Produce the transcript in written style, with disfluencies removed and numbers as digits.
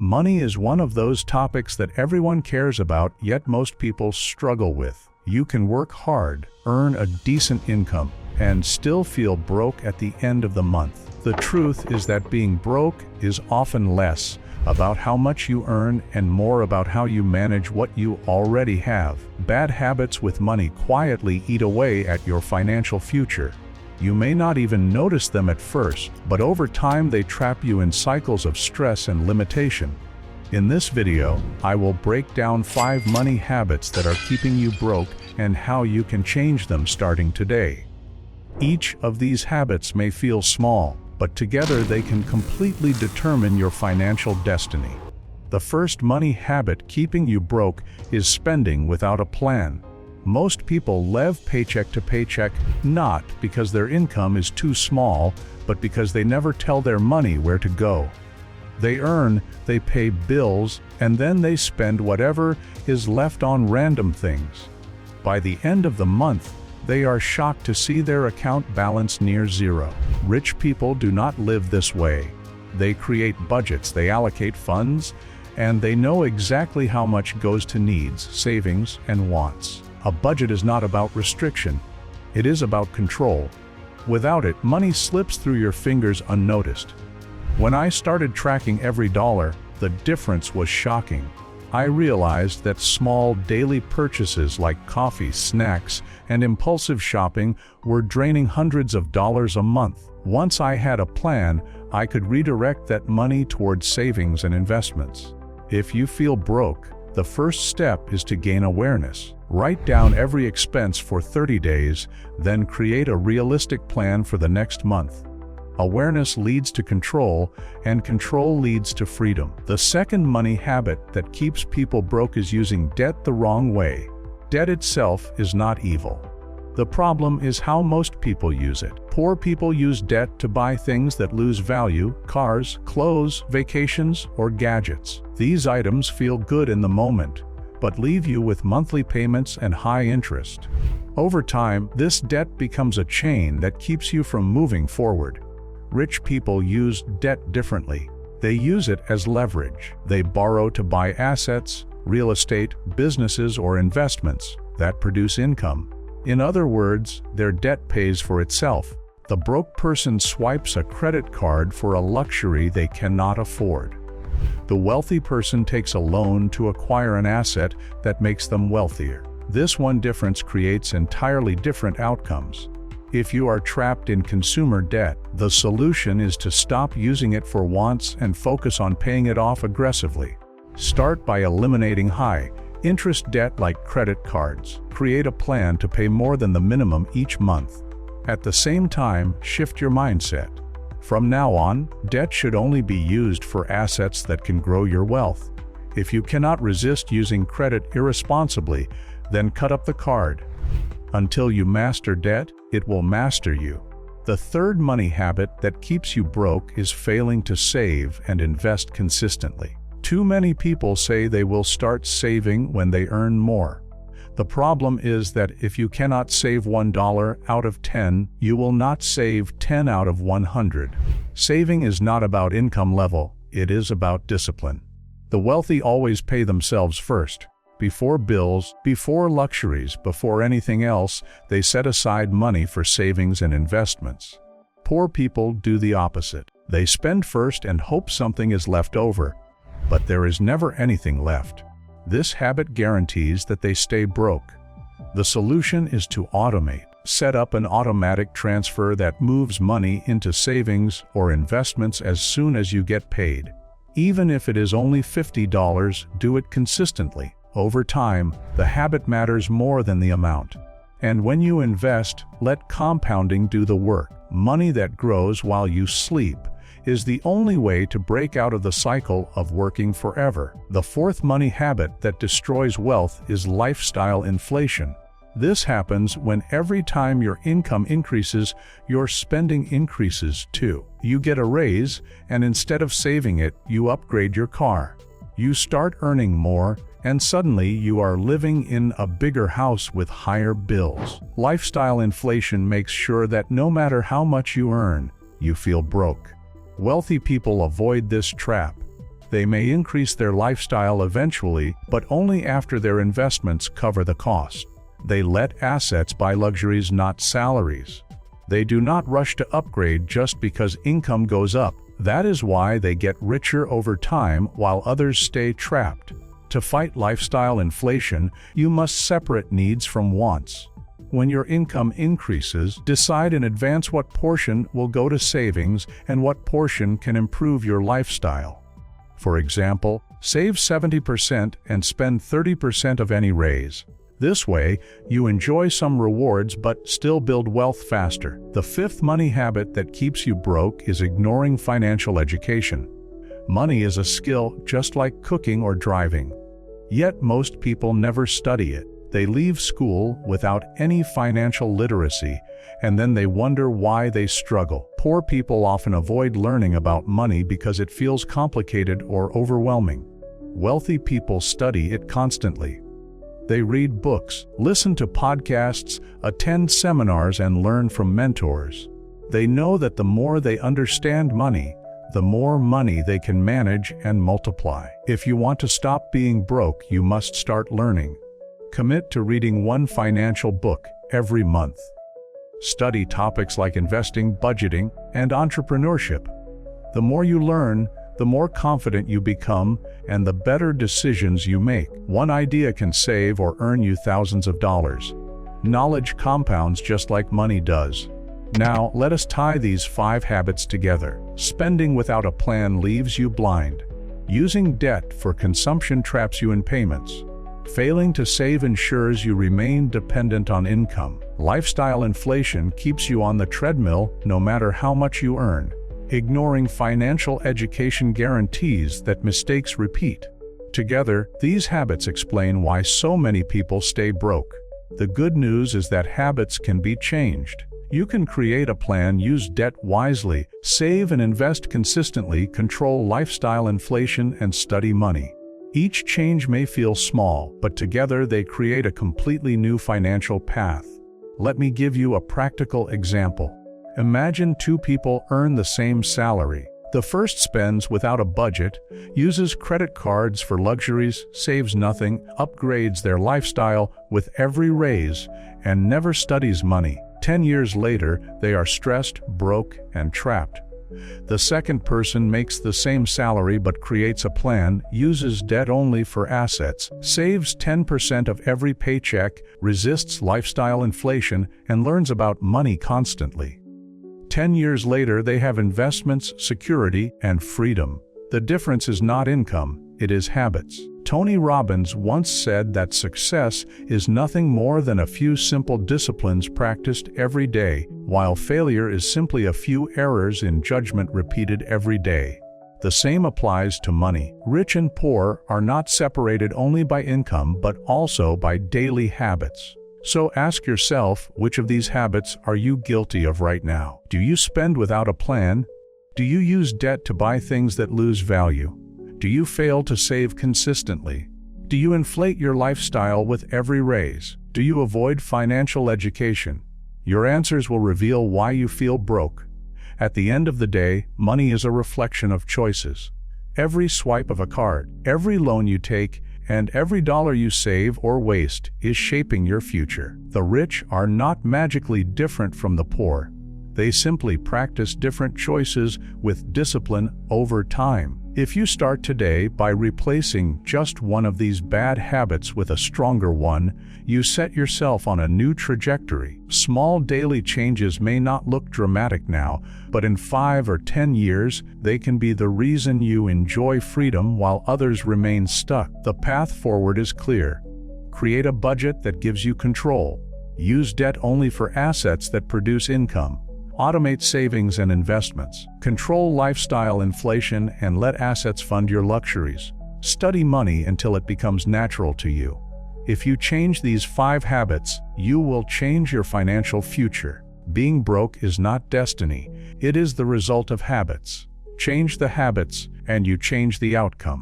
Money is one of those topics that everyone cares about, yet most people struggle with. You can work hard, earn a decent income, and still feel broke at the end of the month. The truth is that being broke is often less about how much you earn and more about how you manage what you already have. Bad habits with money quietly eat away at your financial future. You may not even notice them at first, but over time they trap you in cycles of stress and limitation. In this video, I will break down 5 money habits that are keeping you broke and how you can change them starting today. Each of these habits may feel small, but together they can completely determine your financial destiny. The first money habit keeping you broke is spending without a plan. Most people live paycheck to paycheck, not because their income is too small, but because they never tell their money where to go. They earn, they pay bills, and then they spend whatever is left on random things. By the end of the month, they are shocked to see their account balance near zero. Rich people do not live this way. They create budgets, they allocate funds, and they know exactly how much goes to needs, savings, and wants. A budget is not about restriction. It is about control. Without it, money slips through your fingers unnoticed. When I started tracking every dollar, the difference was shocking. I realized that small daily purchases like coffee, snacks, and impulsive shopping were draining hundreds of dollars a month. Once I had a plan, I could redirect that money towards savings and investments. If you feel broke, the first step is to gain awareness. Write down every expense for 30 days, then create a realistic plan for the next month. Awareness leads to control, and control leads to freedom. The second money habit that keeps people broke is using debt the wrong way. Debt itself is not evil. The problem is how most people use it. Poor people use debt to buy things that lose value: cars, clothes, vacations, or gadgets. These items feel good in the moment, but leave you with monthly payments and high interest. Over time, this debt becomes a chain that keeps you from moving forward. Rich people use debt differently. They use it as leverage. They borrow to buy assets, real estate, businesses, or investments that produce income. In other words, their debt pays for itself. The broke person swipes a credit card for a luxury they cannot afford. The wealthy person takes a loan to acquire an asset that makes them wealthier. This one difference creates entirely different outcomes. If you are trapped in consumer debt, the solution is to stop using it for wants and focus on paying it off aggressively. Start by eliminating high-interest debt like credit cards. Create a plan to pay more than the minimum each month. At the same time, shift your mindset. From now on, debt should only be used for assets that can grow your wealth. If you cannot resist using credit irresponsibly, then cut up the card. Until you master debt, it will master you. The third money habit that keeps you broke is failing to save and invest consistently. Too many people say they will start saving when they earn more. The problem is that if you cannot save $1 out of 10, you will not save 10 out of 100. Saving is not about income level, it is about discipline. The wealthy always pay themselves first. Before bills, before luxuries, before anything else, they set aside money for savings and investments. Poor people do the opposite. They spend first and hope something is left over, but there is never anything left. This habit guarantees that they stay broke. The solution is to automate. Set up an automatic transfer that moves money into savings or investments as soon as you get paid. Even if it is only $50, do it consistently. Over time, the habit matters more than the amount. And when you invest, let compounding do the work. Money that grows while you sleep is the only way to break out of the cycle of working forever. The fourth money habit that destroys wealth is lifestyle inflation. This happens when every time your income increases, your spending increases too. You get a raise, and instead of saving it, you upgrade your car. You start earning more, and suddenly you are living in a bigger house with higher bills. Lifestyle inflation makes sure that no matter how much you earn, you feel broke. Wealthy people avoid this trap. They may increase their lifestyle eventually, but only after their investments cover the cost. They let assets buy luxuries, not salaries. They do not rush to upgrade just because income goes up. That is why they get richer over time while others stay trapped. To fight lifestyle inflation, you must separate needs from wants. When your income increases, decide in advance what portion will go to savings and what portion can improve your lifestyle. For example, save 70% and spend 30% of any raise. This way, you enjoy some rewards but still build wealth faster. The fifth money habit that keeps you broke is ignoring financial education. Money is a skill just like cooking or driving. Yet most people never study it. They leave school without any financial literacy, and then they wonder why they struggle. Poor people often avoid learning about money because it feels complicated or overwhelming. Wealthy people study it constantly. They read books, listen to podcasts, attend seminars, and learn from mentors. They know that the more they understand money, the more money they can manage and multiply. If you want to stop being broke, you must start learning. Commit to reading one financial book every month. Study topics like investing, budgeting, and entrepreneurship. The more you learn, the more confident you become, and the better decisions you make. One idea can save or earn you thousands of dollars. Knowledge compounds just like money does. Now, let us tie these 5 habits together. Spending without a plan leaves you blind. Using debt for consumption traps you in payments. Failing to save ensures you remain dependent on income. Lifestyle inflation keeps you on the treadmill no matter how much you earn. Ignoring financial education guarantees that mistakes repeat. Together, these habits explain why so many people stay broke. The good news is that habits can be changed. You can create a plan, use debt wisely, save and invest consistently, control lifestyle inflation, and study money. Each change may feel small, but together they create a completely new financial path. Let me give you a practical example. Imagine 2 people earn the same salary. The first spends without a budget, uses credit cards for luxuries, saves nothing, upgrades their lifestyle with every raise, and never studies money. 10 years later, they are stressed, broke, and trapped. The second person makes the same salary but creates a plan, uses debt only for assets, saves 10% of every paycheck, resists lifestyle inflation, and learns about money constantly. 10 years later, they have investments, security, and freedom. The difference is not income, it is habits. Tony Robbins once said that success is nothing more than a few simple disciplines practiced every day, while failure is simply a few errors in judgment repeated every day. The same applies to money. Rich and poor are not separated only by income but also by daily habits. So ask yourself, which of these habits are you guilty of right now? Do you spend without a plan? Do you use debt to buy things that lose value? Do you fail to save consistently? Do you inflate your lifestyle with every raise? Do you avoid financial education? Your answers will reveal why you feel broke. At the end of the day, money is a reflection of choices. Every swipe of a card, every loan you take, and every dollar you save or waste is shaping your future. The rich are not magically different from the poor. They simply practice different choices with discipline over time. If you start today by replacing just one of these bad habits with a stronger one, you set yourself on a new trajectory. Small daily changes may not look dramatic now, but in 5 or 10 years, they can be the reason you enjoy freedom while others remain stuck. The path forward is clear. Create a budget that gives you control. Use debt only for assets that produce income. Automate savings and investments. Control lifestyle inflation and let assets fund your luxuries. Study money until it becomes natural to you. If you change these 5 habits, you will change your financial future. Being broke is not destiny. It is the result of habits. Change the habits, and you change the outcome.